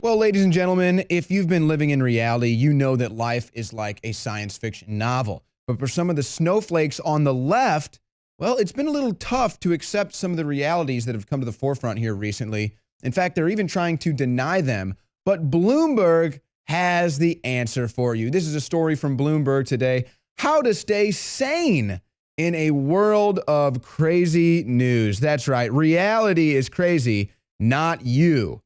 Well, ladies and gentlemen, if you've been living in reality, you know that life is like a science fiction novel. But for some of the snowflakes on the left, well, it's been a little tough to accept some of the realities that have come to the forefront here recently. In fact, they're even trying to deny them. But Bloomberg has the answer for you. This is a story from Bloomberg today. How to stay sane in a world of crazy news. That's right. Reality is crazy, not you.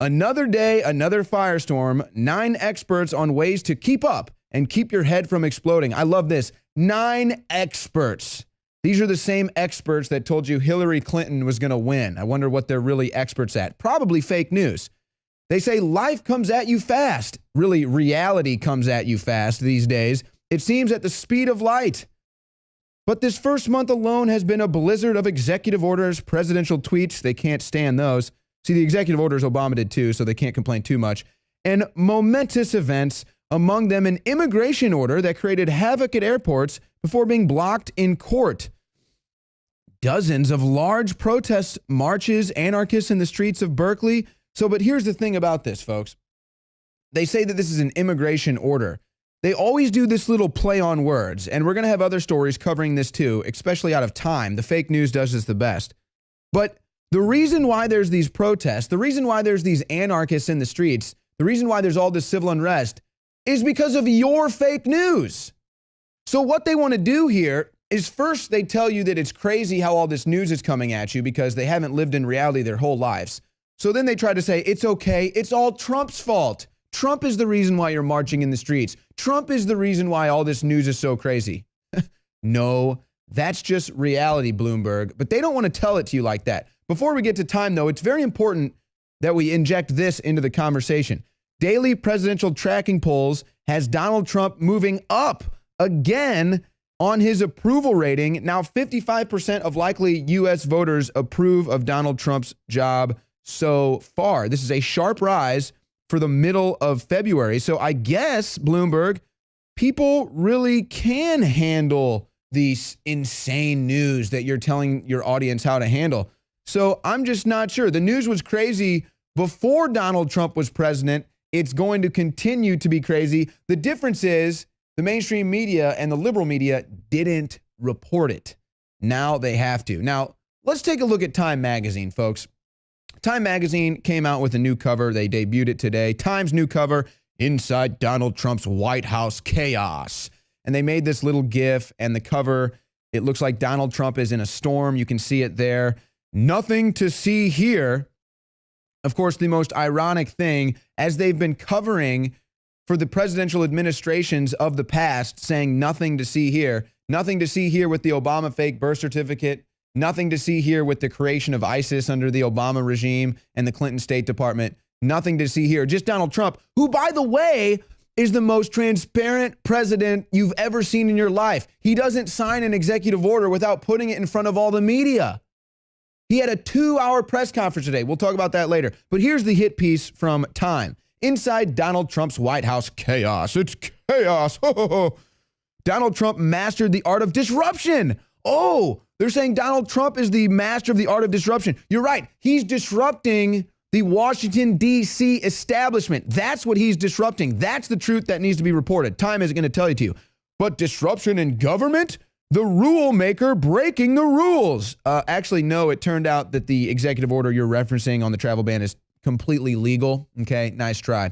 Another day, another firestorm. 9 experts on ways to keep up and keep your head from exploding. I love this. 9 experts. These are the same experts that told you Hillary Clinton was going to win. I wonder what they're really experts at. Probably fake news. They say life comes at you fast. Really, reality comes at you fast these days. It seems at the speed of light. But this first month alone has been a blizzard of executive orders, presidential tweets. They can't stand those. See, the executive orders Obama did too, so they can't complain too much. And momentous events, among them an immigration order that created havoc at airports before being blocked in court. Dozens of large protests, marches, anarchists in the streets of Berkeley. But here's the thing about this, folks. They say that this is an immigration order. They always do this little play on words, and we're going to have other stories covering this too, especially out of Time. The fake news does this the best. But the reason why there's these protests, the reason why there's these anarchists in the streets, the reason why there's all this civil unrest is because of your fake news. So what they want to do here is first they tell you that it's crazy how all this news is coming at you because they haven't lived in reality their whole lives. So then they try to say, it's okay, it's all Trump's fault. Trump is the reason why you're marching in the streets. Trump is the reason why all this news is so crazy. No, that's just reality, Bloomberg. But they don't want to tell it to you like that. Before we get to Time, though, it's very important that we inject this into the conversation. Daily presidential tracking polls has Donald Trump moving up again on his approval rating. Now, 55% of likely U.S. voters approve of Donald Trump's job so far. This is a sharp rise for the middle of February. So I guess, Bloomberg, people really can handle these insane news that you're telling your audience how to handle. So I'm just not sure. The news was crazy before Donald Trump was president. It's going to continue to be crazy. The difference is the mainstream media and the liberal media didn't report it. Now they have to. Now, let's take a look at Time magazine, folks. Time magazine came out with a new cover. They debuted it today. Time's new cover, Inside Donald Trump's White House Chaos. And they made this little GIF, and the cover, it looks like Donald Trump is in a storm. You can see it there. Nothing to see here. Of course, the most ironic thing, as they've been covering for the presidential administrations of the past, saying nothing to see here. Nothing to see here with the Obama fake birth certificate. Nothing to see here with the creation of ISIS under the Obama regime and the Clinton State Department. Nothing to see here. Just Donald Trump, who, by the way, is the most transparent president you've ever seen in your life. He doesn't sign an executive order without putting it in front of all the media. He had a 2-hour press conference today. We'll talk about that later. But here's the hit piece from Time. Inside Donald Trump's White House Chaos. It's chaos. Donald Trump mastered the art of disruption. Oh, they're saying Donald Trump is the master of the art of disruption. You're right. He's disrupting the Washington, D.C. establishment. That's what he's disrupting. That's the truth that needs to be reported. Time isn't going to tell you to. But disruption in government? The rule maker breaking the rules. Actually, no, it turned out that the executive order you're referencing on the travel ban is completely legal. Okay, nice try.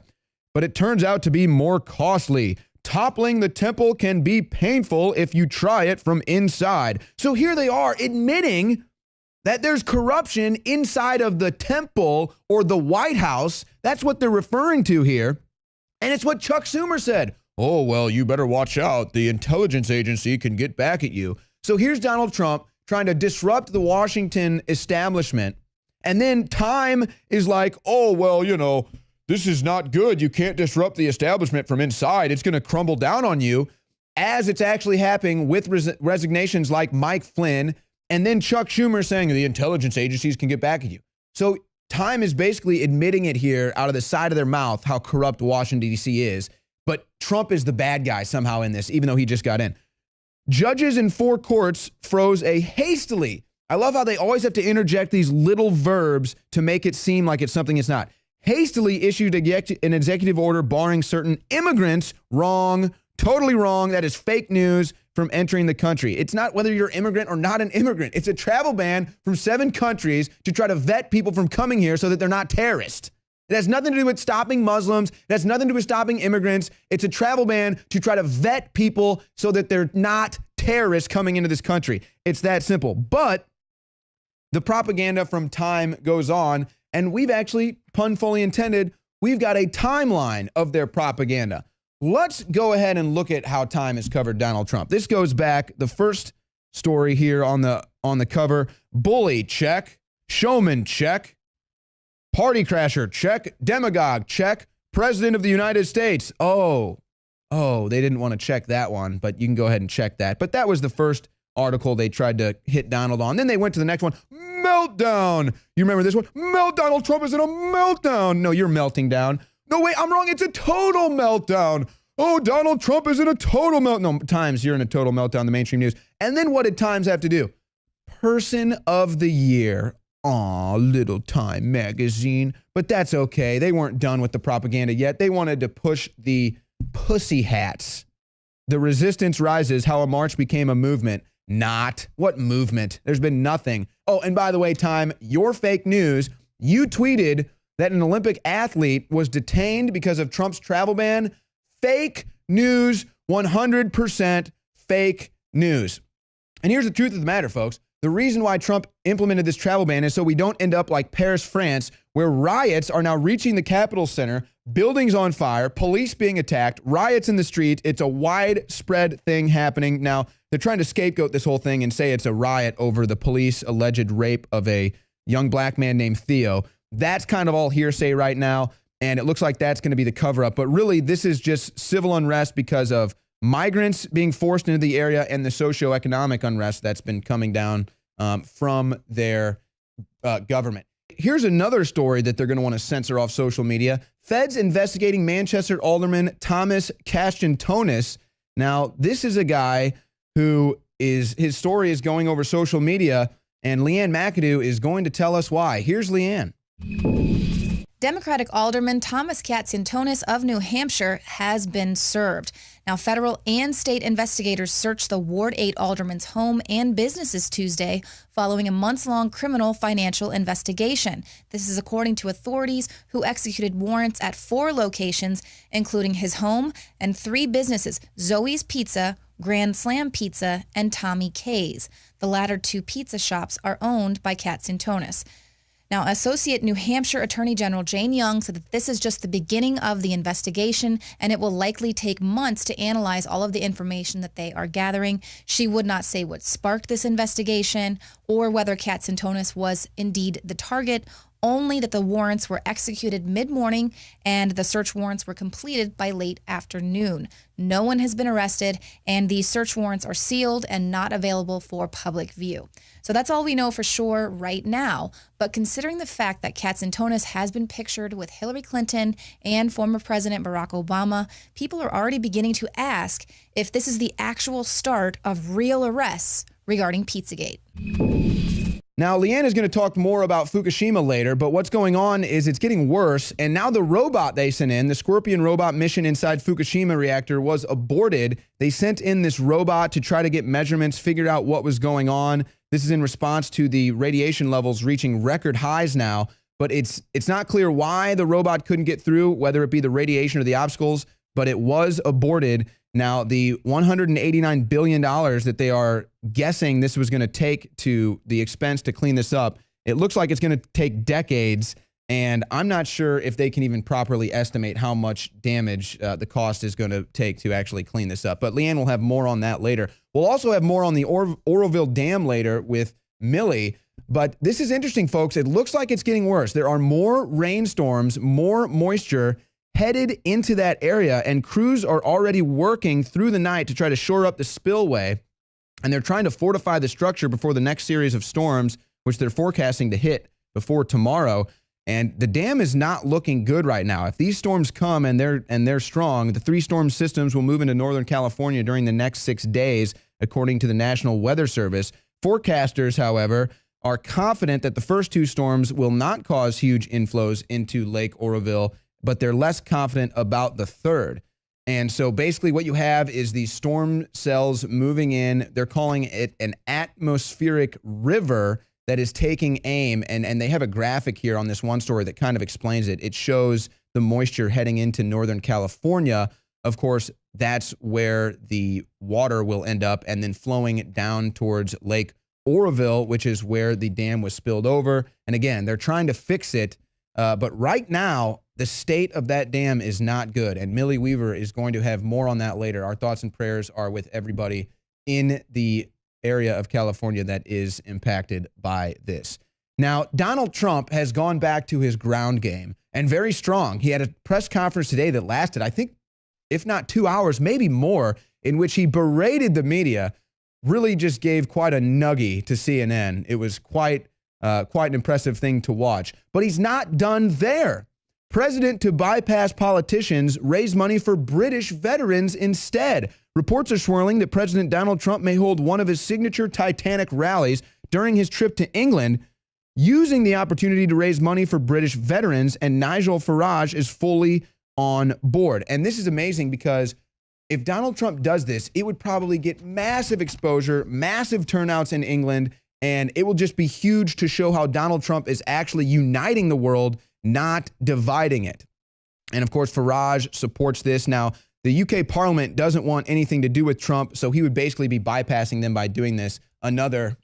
But it turns out to be more costly. Toppling the temple can be painful if you try it from inside. So here they are admitting that there's corruption inside of the temple or the White House. That's what they're referring to here. And it's what Chuck Schumer said. Oh, well, you better watch out. The intelligence agency can get back at you. So here's Donald Trump trying to disrupt the Washington establishment. And then Time is like, oh, well, you know, this is not good. You can't disrupt the establishment from inside. It's going to crumble down on you, as it's actually happening with resignations like Mike Flynn. And then Chuck Schumer saying the intelligence agencies can get back at you. So Time is basically admitting it here out of the side of their mouth how corrupt Washington, D.C. is. But Trump is the bad guy somehow in this, even though he just got in. Judges in 4 courts froze a hastily. I love how they always have to interject these little verbs to make it seem like it's something it's not. hastily issued an executive order barring certain immigrants. Wrong, totally wrong. That is fake news from entering the country. It's not whether you're an immigrant or not an immigrant. It's a travel ban from 7 countries to try to vet people from coming here so that they're not terrorists. It has nothing to do with stopping Muslims. It has nothing to do with stopping immigrants. It's a travel ban to try to vet people so that they're not terrorists coming into this country. It's that simple. But the propaganda from Time goes on, and we've actually, pun fully intended, we've got a timeline of their propaganda. Let's go ahead and look at how Time has covered Donald Trump. This goes back, the first story here on the cover, bully, check, showman, check, party crasher, check, demagogue, check, president of the United States. Oh, they didn't want to check that one, but you can go ahead and check that. But that was the first article they tried to hit Donald on. Then they went to the next one, meltdown. You remember this one? Donald Trump is in a meltdown. No, you're melting down. No, wait, I'm wrong. It's a total meltdown. Oh, Donald Trump is in a total meltdown. No, Times, you're in a total meltdown, the mainstream news. And then what did Times have to do? Person of the year. Aw, little Time magazine. But that's okay. They weren't done with the propaganda yet. They wanted to push the pussy hats. The resistance rises, how a march became a movement. Not. What movement? There's been nothing. Oh, and by the way, Time, your fake news, you tweeted that an Olympic athlete was detained because of Trump's travel ban. Fake news, 100% fake news. And here's the truth of the matter, folks. The reason why Trump implemented this travel ban is so we don't end up like Paris, France, where riots are now reaching the Capitol Center, buildings on fire, police being attacked, riots in the streets. It's a widespread thing happening. Now, they're trying to scapegoat this whole thing and say it's a riot over the police alleged rape of a young black man named Theo. That's kind of all hearsay right now, and it looks like that's going to be the cover-up. But really, this is just civil unrest because of migrants being forced into the area and the socioeconomic unrest that's been coming down from their government. Here's another story that they're going to want to censor off social media. Feds investigating Manchester Alderman Thomas Castantonis. Now, this is a guy who his story is going over social media, and Leanne McAdoo is going to tell us why. Here's Leanne. Democratic Alderman Thomas Castantonis of New Hampshire has been served. Now, federal and state investigators searched the Ward 8 alderman's home and businesses Tuesday following a months-long criminal financial investigation. This is according to authorities who executed warrants at 4 locations, including his home and 3 businesses, Zoe's Pizza, Grand Slam Pizza, and Tommy K's. The latter 2 pizza shops are owned by Castantonis. Now, Associate New Hampshire Attorney General Jane Young said that this is just the beginning of the investigation, and it will likely take months to analyze all of the information that they are gathering. She would not say what sparked this investigation or whether Castantonis was indeed the target, only that the warrants were executed mid-morning and the search warrants were completed by late afternoon. No one has been arrested, and these search warrants are sealed and not available for public view. So that's all we know for sure right now. But considering the fact that Castantonis has been pictured with Hillary Clinton and former President Barack Obama, people are already beginning to ask if this is the actual start of real arrests regarding Pizzagate. Now, Leanne is going to talk more about Fukushima later, but what's going on is it's getting worse, and now the robot they sent in, the Scorpion robot mission inside Fukushima reactor, was aborted. They sent in this robot to try to get measurements, figure out what was going on. This is in response to the radiation levels reaching record highs now, but it's not clear why the robot couldn't get through, whether it be the radiation or the obstacles, but it was aborted. Now, the $189 billion that they are guessing this was going to take to the expense to clean this up, it looks like it's going to take decades, and I'm not sure if they can even properly estimate how much damage the cost is going to take to actually clean this up. But Leanne will have more on that later. We'll also have more on the Oroville Dam later with Millie. But this is interesting, folks. It looks like it's getting worse. There are more rainstorms, more moisture headed into that area, and crews are already working through the night to try to shore up the spillway, and they're trying to fortify the structure before the next series of storms, which they're forecasting to hit before tomorrow. And the dam is not looking good right now. If these storms come and they're strong, the 3 storm systems will move into Northern California during the next 6 days, according to the National Weather Service. Forecasters, however, are confident that the first two storms will not cause huge inflows into Lake Oroville, but they're less confident about the third. And so basically what you have is these storm cells moving in. They're calling it an atmospheric river that is taking aim. And they have a graphic here on this one story that kind of explains it. It shows the moisture heading into Northern California. Of course, that's where the water will end up and then flowing down towards Lake Oroville, which is where the dam was spilled over. And again, they're trying to fix it. But right now, the state of that dam is not good. And Millie Weaver is going to have more on that later. Our thoughts and prayers are with everybody in the area of California that is impacted by this. Now, Donald Trump has gone back to his ground game and very strong. He had a press conference today that lasted, I think, if not 2 hours, maybe more, in which he berated the media, really just gave quite a nuggie to CNN. It was quite an impressive thing to watch. But he's not done there. President to bypass politicians, raise money for British veterans instead. Reports are swirling that President Donald Trump may hold one of his signature Titanic rallies during his trip to England, using the opportunity to raise money for British veterans, and Nigel Farage is fully on board. And this is amazing because if Donald Trump does this, it would probably get massive exposure, massive turnouts in England, and it will just be huge to show how Donald Trump is actually uniting the world, not dividing it. And of course, Farage supports this. Now, the UK Parliament doesn't want anything to do with Trump, so he would basically be bypassing them by doing this, another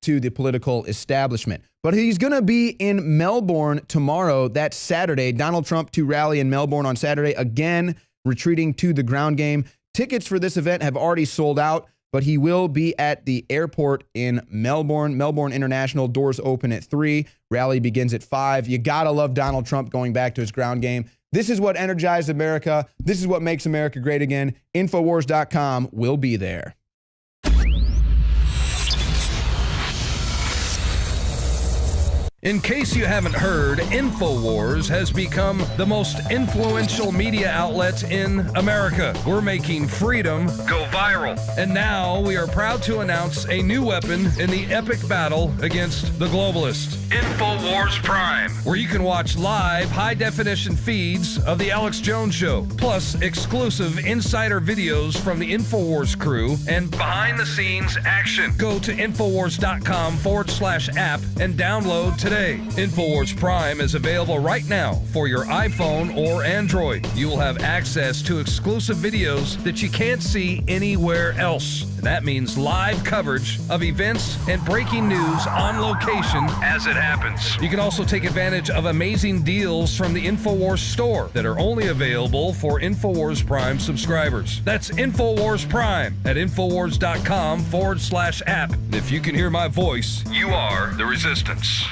to the political establishment. But he's going to be in Melbourne tomorrow. That's Saturday. Donald Trump to rally in Melbourne on Saturday, again, retreating to the ground game. Tickets for this event have already sold out, but he will be at the airport in Melbourne. Melbourne International, doors open at 3. Rally begins at 5. You got to love Donald Trump going back to his ground game. This is what energized America. This is what makes America great again. Infowars.com will be there. In case you haven't heard, InfoWars has become the most influential media outlet in America. We're making freedom go viral. And now we are proud to announce a new weapon in the epic battle against the globalists. InfoWars Prime, where you can watch live high-definition feeds of The Alex Jones Show, plus exclusive insider videos from the InfoWars crew and behind-the-scenes action. Go to Infowars.com/app and download today. InfoWars Prime is available right now for your iPhone or Android. You will have access to exclusive videos that you can't see anywhere else. And that means live coverage of events and breaking news on location as it happens. You can also take advantage of amazing deals from the InfoWars store that are only available for InfoWars Prime subscribers. That's InfoWars Prime at Infowars.com/app. And if you can hear my voice, you are the resistance.